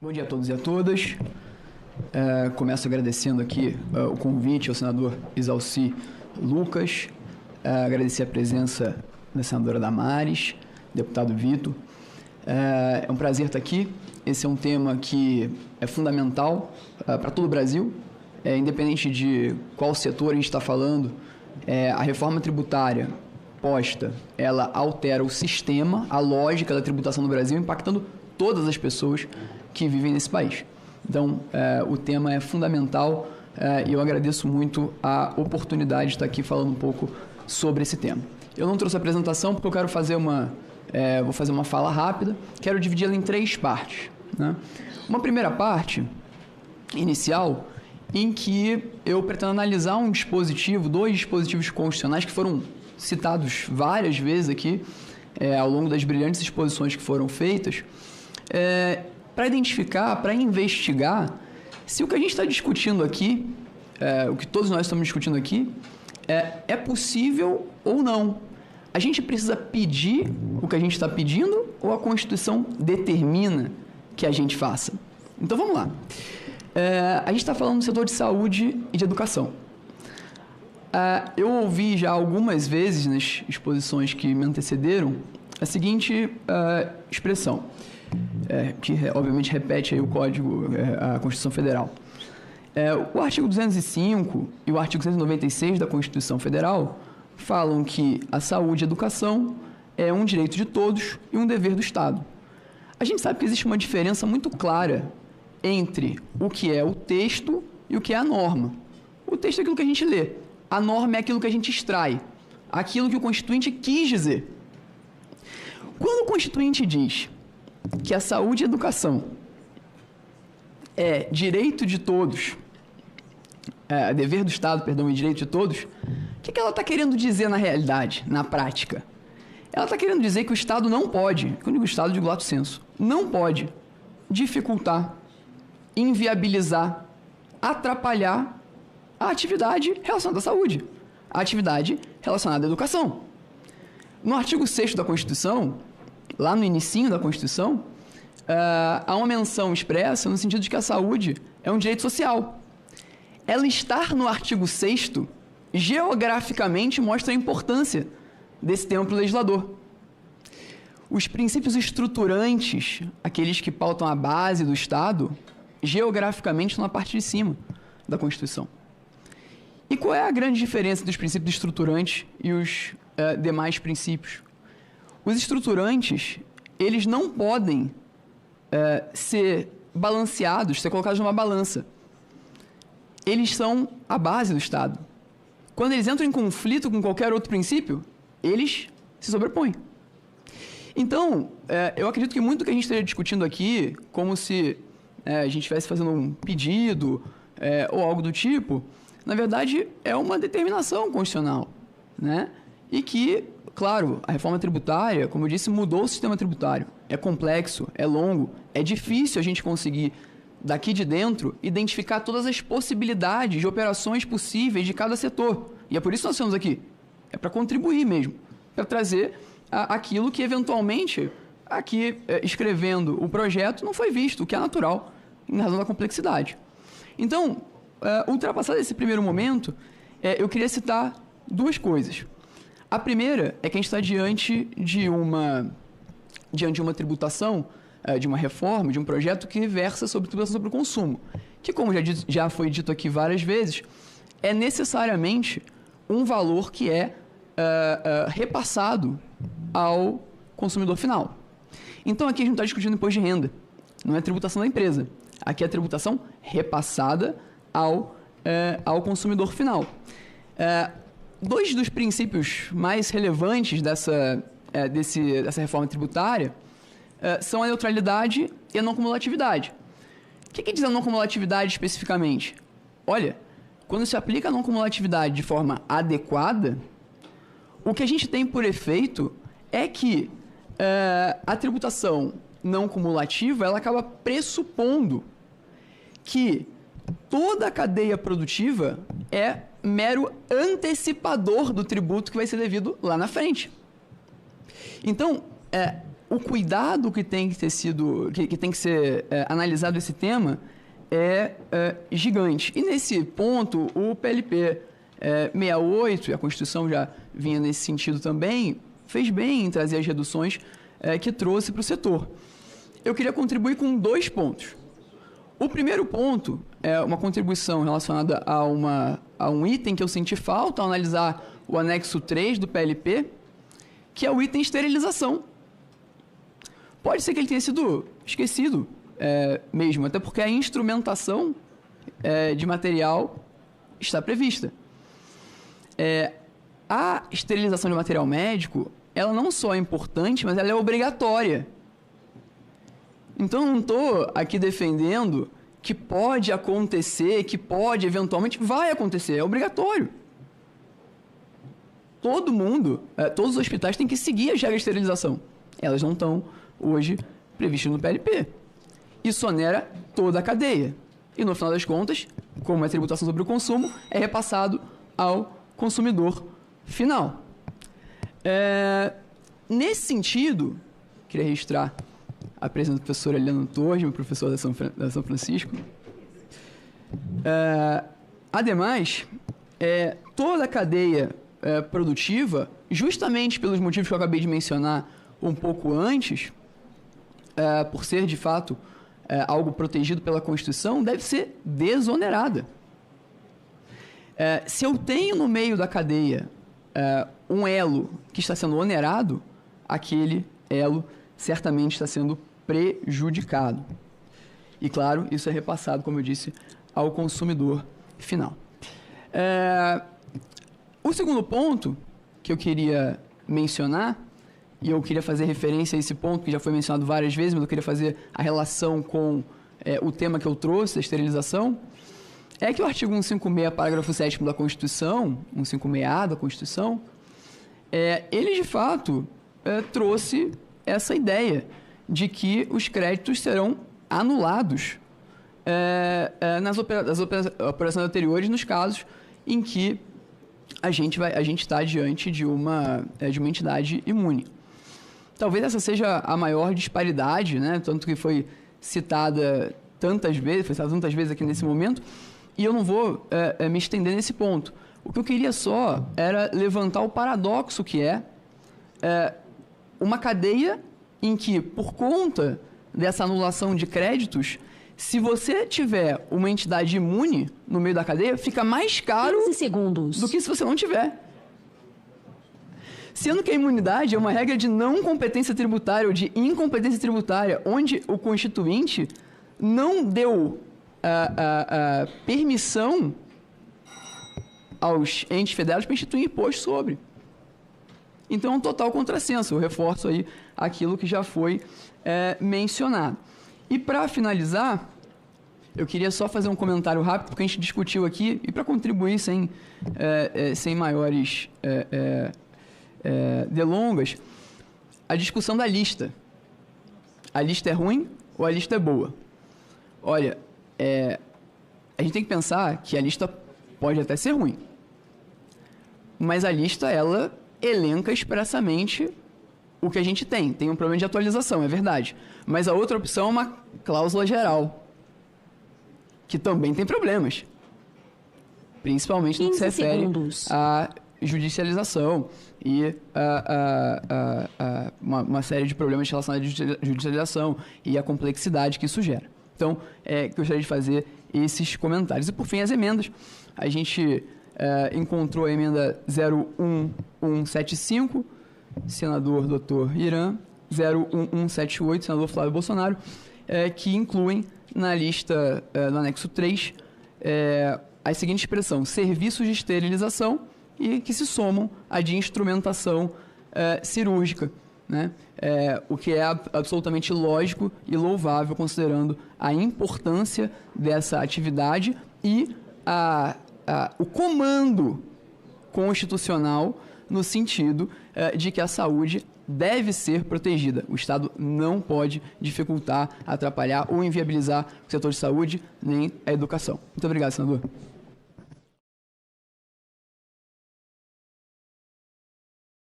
Bom dia a todos e a todas. Começo agradecendo aqui o convite ao senador Isalci Lucas, agradecer a presença da senadora Damares, deputado Vitor. É um prazer estar aqui. Esse é um tema que é fundamental para todo o Brasil, independente de qual setor a gente está falando. A reforma tributária posta, ela altera o sistema, a lógica da tributação no Brasil, impactando todas as pessoas que vivem nesse país. Então, o tema é fundamental e eu agradeço muito a oportunidade de estar aqui falando um pouco sobre esse tema. Eu não trouxe a apresentação porque eu quero fazer vou fazer uma fala rápida, quero dividi-la em 3 partes, né? Uma primeira parte, inicial, em que eu pretendo analisar dois dispositivos constitucionais que foram citados várias vezes aqui, ao longo das brilhantes exposições que foram feitas, para identificar, para investigar se o que a gente está discutindo aqui, o que todos nós estamos discutindo aqui, é possível ou não. A gente precisa pedir o que a gente está pedindo ou a Constituição determina que a gente faça? Então vamos lá. A gente está falando do setor de saúde e de educação. Eu ouvi já algumas vezes nas exposições que me antecederam a seguinte expressão, que obviamente repete aí o Código, a Constituição Federal. O artigo 205 e o artigo 196 da Constituição Federal falam que a saúde e a educação é um direito de todos e um dever do Estado. A gente sabe que existe uma diferença muito clara entre o que é o texto e o que é a norma. O texto é aquilo que a gente lê. A norma é aquilo que a gente extrai, aquilo que o Constituinte quis dizer. Quando o Constituinte diz que a saúde e a educação é direito de todos, dever do Estado, perdão, e direito de todos, o que ela está querendo dizer na realidade, na prática? Ela está querendo dizer que o Estado não pode, quando eu digo Estado, eu digo lato sensu, não pode dificultar, inviabilizar, atrapalhar a atividade relacionada à saúde, a atividade relacionada à educação. No artigo 6º da Constituição, lá no inicinho da Constituição, há uma menção expressa no sentido de que a saúde é um direito social. Ela estar no artigo 6º, geograficamente, mostra a importância desse tema para o legislador. Os princípios estruturantes, aqueles que pautam a base do Estado, geograficamente estão na parte de cima da Constituição. E qual é a grande diferença dos princípios estruturantes e os demais princípios? Os estruturantes, eles não podem ser balanceados, ser colocados numa balança. Eles são a base do Estado. Quando eles entram em conflito com qualquer outro princípio, eles se sobrepõem. Então, eu acredito que muito do que a gente esteja discutindo aqui, como se a gente estivesse fazendo um pedido ou algo do tipo, na verdade, é uma determinação constitucional, né? E que, claro, a reforma tributária, como eu disse, mudou o sistema tributário. É complexo, é longo, é difícil a gente conseguir, daqui de dentro, identificar todas as possibilidades de operações possíveis de cada setor. E é por isso que nós estamos aqui. É para contribuir mesmo, para trazer aquilo que, eventualmente, aqui, escrevendo o projeto, não foi visto, o que é natural, em razão da complexidade. Então, ultrapassado esse primeiro momento, eu queria citar 2 coisas. A primeira é que a gente está diante de uma tributação, de uma reforma, de um projeto que versa sobre tributação sobre o consumo, que, como já foi dito aqui várias vezes, é necessariamente um valor que é repassado ao consumidor final. Então, aqui a gente não está discutindo imposto de renda, não é tributação da empresa. Aqui é a tributação repassada ao consumidor final. 2 dos princípios mais relevantes dessa reforma tributária são a neutralidade e a não cumulatividade. O que diz a não cumulatividade especificamente? Olha, quando se aplica a não cumulatividade de forma adequada, o que a gente tem por efeito é que a tributação não cumulativa ela acaba pressupondo que toda a cadeia produtiva é mero antecipador do tributo que vai ser devido lá na frente. Então, o cuidado que tem que ter sido, que tem que ser analisado esse tema é gigante. E nesse ponto, o PLP 68, e a Constituição já vinha nesse sentido também, fez bem em trazer as reduções que trouxe para o setor. Eu queria contribuir com 2 pontos. O primeiro ponto é uma contribuição relacionada a um item que eu senti falta ao analisar o anexo 3 do PLP, que é o item esterilização. Pode ser que ele tenha sido esquecido mesmo, até porque a instrumentação de material está prevista. A esterilização de material médico, ela não só é importante, mas ela é obrigatória. Então, eu não estou aqui defendendo que pode acontecer, que pode, eventualmente, vai acontecer. É obrigatório. Todo mundo, todos os hospitais têm que seguir as regras de esterilização. Elas não estão, hoje, previstas no PLP. Isso onera toda a cadeia. E, no final das contas, como é tributação sobre o consumo, é repassado ao consumidor final. Nesse sentido, queria registrar a presença do professor Eliano Torres, meu professor da São Francisco. Ademais, toda a cadeia produtiva, justamente pelos motivos que eu acabei de mencionar um pouco antes, por ser, de fato, algo protegido pela Constituição, deve ser desonerada. Se eu tenho no meio da cadeia um elo que está sendo onerado, aquele elo certamente está sendo prejudicado. E, claro, isso é repassado, como eu disse, ao consumidor final. O segundo ponto que eu queria mencionar, e eu queria fazer referência a esse ponto, que já foi mencionado várias vezes, mas eu queria fazer a relação com o tema que eu trouxe, a esterilização, é que o artigo 156, parágrafo 7º da Constituição, 156A da Constituição, ele, de fato, trouxe essa ideia de que os créditos serão anulados nas operações anteriores, nos casos em que a gente está diante de uma entidade imune. Talvez essa seja a maior disparidade, né? Tanto que foi citada tantas vezes aqui nesse momento, e eu não vou me estender nesse ponto. O que eu queria só era levantar o paradoxo que é uma cadeia em que, por conta dessa anulação de créditos, se você tiver uma entidade imune no meio da cadeia, fica mais caro 15 segundos. Do que se você não tiver. Sendo que a imunidade é uma regra de não competência tributária ou de incompetência tributária, onde o Constituinte não deu permissão aos entes federados para instituir imposto sobre. Então, é um total contrassenso. Eu reforço aí aquilo que já foi mencionado. E, para finalizar, eu queria só fazer um comentário rápido, porque a gente discutiu aqui, e para contribuir sem maiores delongas, a discussão da lista. A lista é ruim ou a lista é boa? Olha, a gente tem que pensar que a lista pode até ser ruim, mas a lista, ela elenca expressamente o que a gente tem. Tem um problema de atualização, é verdade. Mas a outra opção é uma cláusula geral, que também tem problemas. Principalmente no que se refere à judicialização e uma série de problemas relacionados à judicialização e à complexidade que isso gera. Então, gostaria de fazer esses comentários. E, por fim, as emendas. A gente encontrou a emenda 01175, senador Dr. Irã, 01178, senador Flávio Bolsonaro, que incluem na lista, no anexo 3, a seguinte expressão: serviços de esterilização, e que se somam à de instrumentação cirúrgica, né? O que é absolutamente lógico e louvável, considerando a importância dessa atividade e o comando constitucional no sentido de que a saúde deve ser protegida. O Estado não pode dificultar, atrapalhar ou inviabilizar o setor de saúde nem a educação. Muito obrigado, senador.